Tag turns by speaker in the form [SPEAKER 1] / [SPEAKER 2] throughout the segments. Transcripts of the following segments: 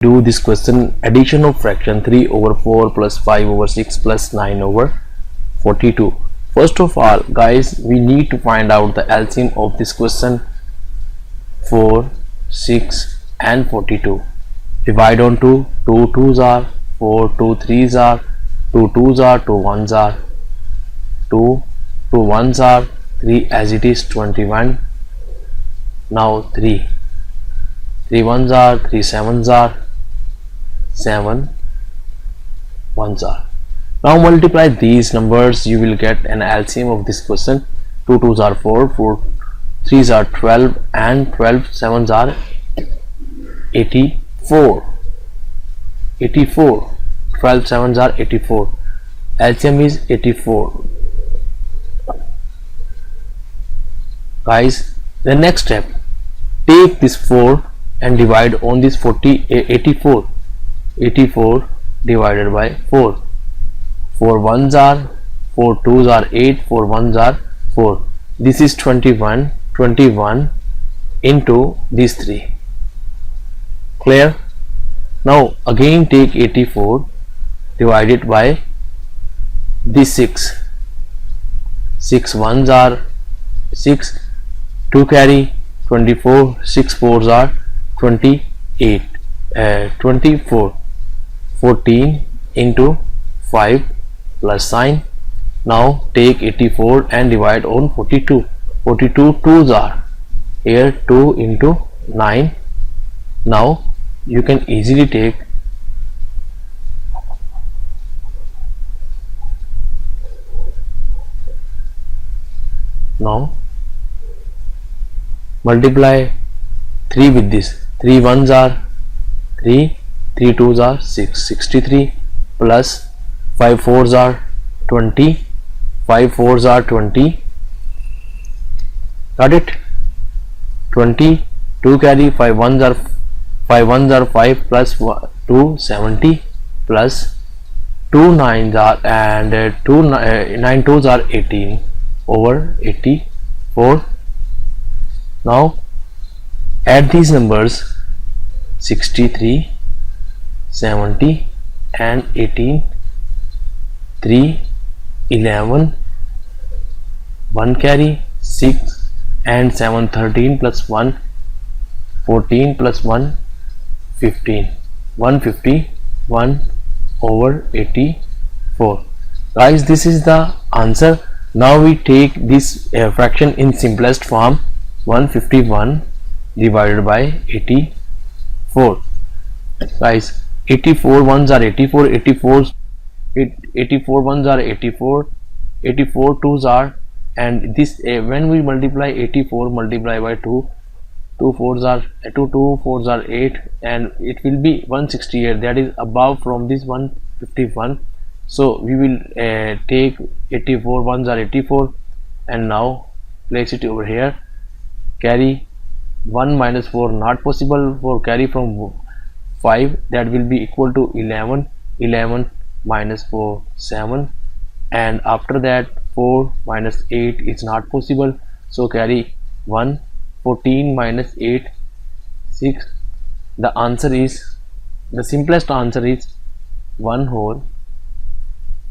[SPEAKER 1] Do this question, addition of fraction 3 over 4 plus 5 over 6 plus 9 over 42. First of all guys, we need to find out the LCM of this question. 4, 6 and 42. Divide on 2, 2 2s are, 4 2 3s are, 2 2s are, 2 1s are, 2 2 1s are, 3 as it is 21. Now 3 1s are, 3 7s are, 7 1s are. Now multiply these numbers, you will get an LCM of this question. 2 2s are 4, 4 3s are 12 and 12 7s are 84. 12 7s are 84. LCM is 84. Guys, the next step, take this 4 and divide on this 84. 84 divided by 4. 4 1s are, 4 2s are 8, 4 1s are 4. This is 21 into these 3. Clear? Now again take 84 divided by this 6. 6 1s are 6, 2 carry 24, 6 4s are 28, 24. 14 into 5 plus sign. Now take 84 and divide on 42. 42 2s are, here 2 into 9. Now you can easily take now multiply 3 with this. 3 1s are 3, 3 2s are 6, 63 plus 5 4s are 20, 5 4s are 20. Got it? 20, 2 carry 5 1s are 5 plus 2 70 plus 2 9s are and 9 2s are 18 over 84. Now add these numbers, 63, 70 and 18, 3, 11, 1 carry 6 and 7 13 plus 1 14 plus 1 15, 151 over 84. Guys, this is the answer. Now we take this fraction in simplest form, 151 divided by 84. Guys, 84 1s are 84, 84 1s are 84, 84 2s are, and this when we multiply 84 multiply by 2, 2 4s are 2 4s are 8, and it will be 168, that is above from this 151. So we will take 84 1s are 84 and now place it over here. Carry 1 minus 4 not possible, for carry from 5, that will be equal to 11, 11 minus 4 7, and after that 4 minus 8 is not possible, so carry 1, 14 minus 8 6. The answer is, the simplest answer is 1 whole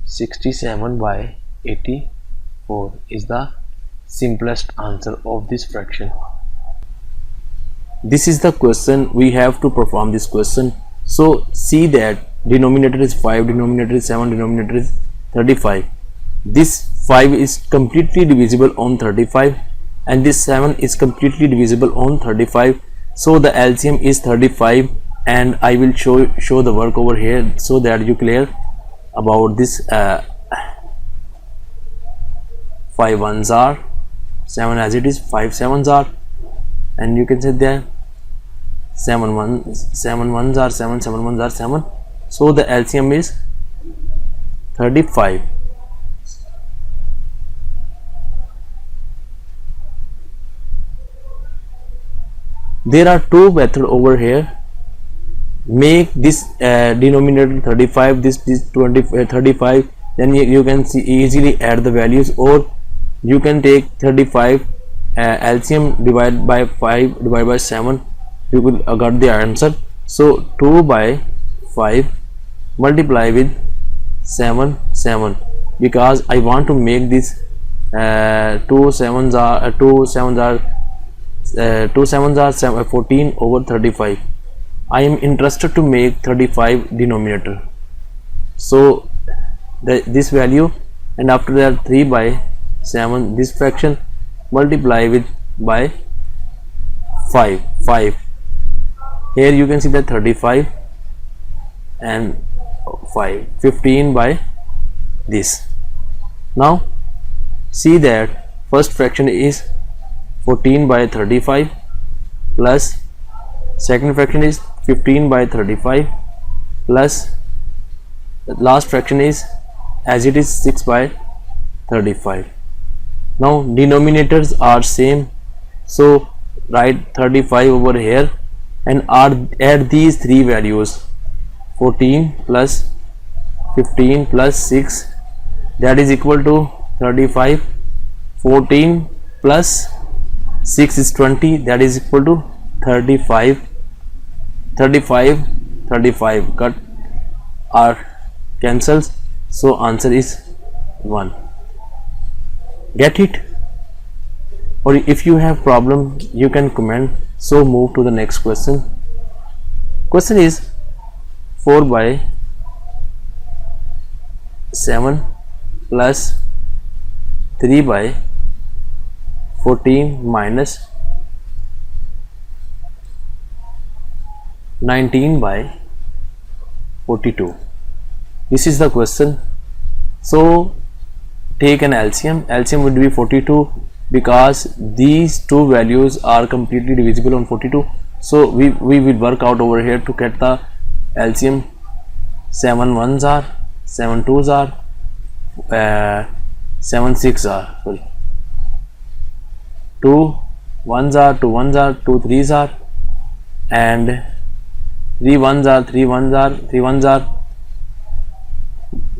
[SPEAKER 1] 67 by 84 is the simplest answer of this fraction. This is the question, we have to perform this question. So see that denominator is 5, denominator is 7, denominator is 35. This 5 is completely divisible on 35 and this 7 is completely divisible on 35. So the LCM is 35, and I will show the work over here so that you clear about this. 5 1s are 7 as it is, 5 7s are, and you can say there 7 1s are 7, 7 1s are 7. So the LCM is 35. There are two methods over here. Make this denominator 35, this 35, then you can easily add the values, or you can take 35 LCM divided by 5 divided by 7, you will got the answer. So 2 by 5 multiply with 7 7, because I want to make this 2 sevens are 14 over 35. I am interested to make 35 denominator, so this value, and after that 3 by 7, this fraction multiply with by 5. Here you can see that 35 and 5, 15 by this. Now see that first fraction is 14 by 35 plus second fraction is 15 by 35 plus the last fraction is as it is 6 by 35. Now denominators are same, so write 35 over here and add these three values, 14 plus 15 plus 6, that is equal to 35. 14 plus 6 is 20, that is equal to 35. 35 cut are cancels, so answer is 1. Get it? Or if you have problem you can comment. So move to the next question. Question is 4 by 7 plus 3 by 14 minus 19 by 42. This is the question. So take an LCM. LCM would be 42, because these two values are completely divisible on 42. So we will work out over here to get the LCM. 7 ones are, 7 twos are, 7 6 are, sorry, 2 ones are, 2 ones are, 2 threes are, and 3 ones are, 3 ones are, 3 ones are.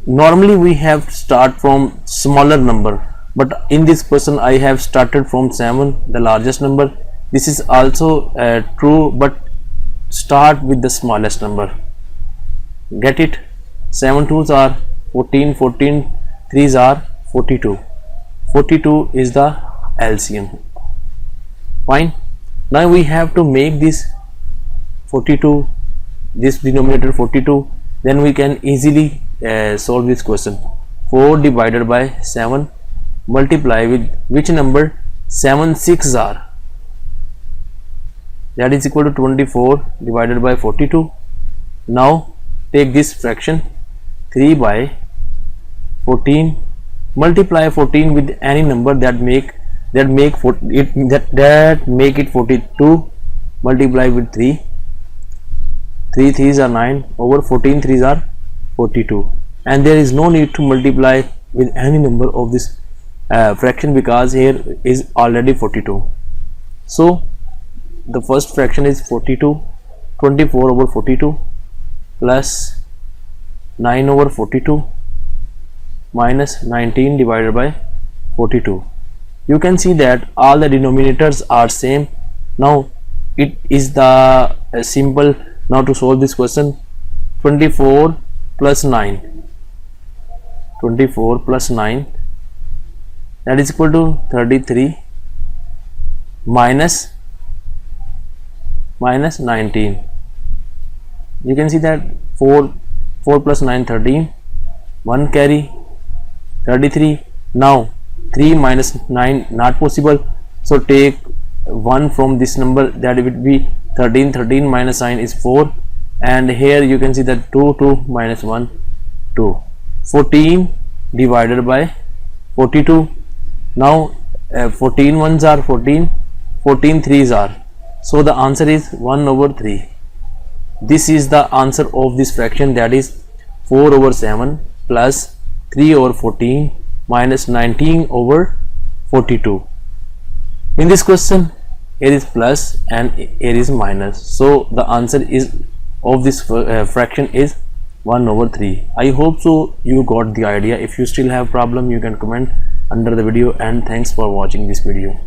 [SPEAKER 1] Normally we have to start from smaller number, but in this question I have started from 7, the largest number. This is also true, but start with the smallest number. Get it? 7 twos are 14, 14 threes are 42. 42 is the LCM. Fine. Now we have to make this 42, this denominator 42, then we can easily solve this question. 4 divided by 7 multiply with which number? 7 6 are, that is equal to 24 divided by 42. Now take this fraction 3 by 14, multiply 14 with any number that make it 42, multiply with 3. 3 threes are 9 over 14 threes are 42, and there is no need to multiply with any number of this fraction, because here is already 42. So the first fraction is 42, 24 over 42 plus 9 over 42 minus 19 divided by 42. You can see that all the denominators are same. Now it is the simple. Now to solve this question, 24 plus 9, 24 plus 9, that is equal to 33 minus 19. You can see that 4 plus 9 13, 1 carry 33. Now 3 minus 9 not possible, so take 1 from this number, that would be 13. 13 minus 9 is 4, and here you can see that 2 minus 1 2. 14 divided by 42. Now 14 ones are 14, 14 threes are, so the answer is 1 over 3. This is the answer of this fraction, that is 4 over 7 plus 3 over 14 minus 19 over 42. In this question here is plus and here is minus, so the answer is of this fraction is 1 over 3. I hope so you got the idea. If you still have problem, you can comment under the video, and thanks for watching this video.